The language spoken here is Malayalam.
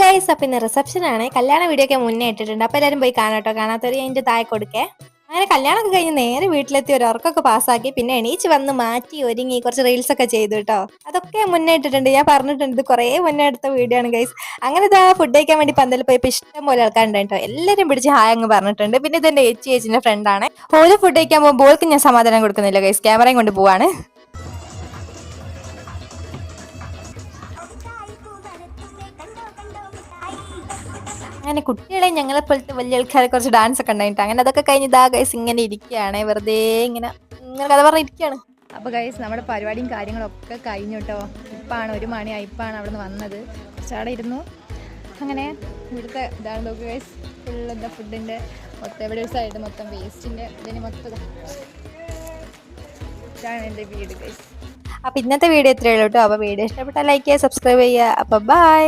ഗൈസ്, അപ്പം ഇന്ന് റിസപ്ഷൻ ആണ്. കല്യാണ വീഡിയോ ഒക്കെ മുന്നേ ഇട്ടിട്ടുണ്ട്. അപ്പോൾ എല്ലാവരും പോയി കാണാട്ടോ. കാണാത്തവർ അതിൻ്റെ താഴെ കൊടുക്കേ. അങ്ങനെ കല്യാണമൊക്കെ കഴിഞ്ഞ് നേരെ വീട്ടിലെത്തി ഒരു ഉറക്കമൊക്കെ പാസ്സാക്കി പിന്നെ എണീച്ച് വന്ന് മാറ്റി ഒരുങ്ങി കുറച്ച് റീൽസ് ഒക്കെ ചെയ്തു കേട്ടോ. അതൊക്കെ മുന്നേ ഇട്ടിട്ടുണ്ട്. ഞാൻ പറഞ്ഞിട്ടുണ്ട്, ഇത് കുറേ മുന്നേ എടുത്ത വീഡിയോ ആണ് ഗൈസ്. അങ്ങനെ ഇതാ ഫുഡ് കഴിക്കാൻ വേണ്ടി പന്തലിൽ പോയപ്പോൾ ഇഷ്ടം പോലെ ആൾക്കാരുണ്ട് കേട്ടോ. എല്ലാവരും പിടിച്ച് ഹായ് അങ്ങ് പറഞ്ഞിട്ടുണ്ട്. പിന്നെ ഇതെൻ്റെ ചേച്ചിൻ്റെ ഫ്രണ്ടാണ്. ഓല് ഫുഡ് കഴിക്കാൻ പോകുമ്പോൾ ഓൾക്ക് ഞാൻ സമാധാനം കൊടുക്കുന്നില്ല ഗൈസ്, ക്യാമറയും കൊണ്ട് പോവാണ്. അങ്ങനെ കുട്ടികളെ ഞങ്ങളെപ്പോലത്തെ വലിയ ആൾക്കാരെ കുറച്ച് ഡാൻസ് ഒക്കെ ഉണ്ടായിട്ട് അങ്ങനെ അതൊക്കെ കഴിഞ്ഞ് ഇതാ ഗൈസ് ഇങ്ങനെ ഇരിക്കുകയാണ്, വെറുതെ ഇങ്ങനെ കഥ പറഞ്ഞിരിക്കുകയാണ്. അപ്പോൾ ഗൈസ് നമ്മുടെ പരിപാടിയും കാര്യങ്ങളൊക്കെ കഴിഞ്ഞു കേട്ടോ. ഇപ്പാണ് 1 മണിയായി, ഇപ്പാണ് അവിടെ നിന്ന് വന്നത്. കുറച്ചവിടെ ഇരുന്നു. അങ്ങനെ ഇവിടുത്തെ ഇതാണ് നോക്കുക ഗൈസ്, ഫുൾ എന്താ ഫുഡിൻ്റെ മൊത്തം എവിടെ ഒരു സൈഡ് മൊത്തം വേസ്റ്റിൻ്റെ ഇതിന് മൊത്തം ഇതാണ് എൻ്റെ വീട് ഗൈസ്. അപ്പോൾ ഇന്നത്തെ വീഡിയോ ഇത്രയേ ഉള്ളൂ കേട്ടോ. അപ്പോൾ വീഡിയോ ഇഷ്ടപ്പെട്ടാൽ ലൈക്ക് ചെയ്യുക, സബ്സ്ക്രൈബ് ചെയ്യുക. അപ്പോൾ ബൈ.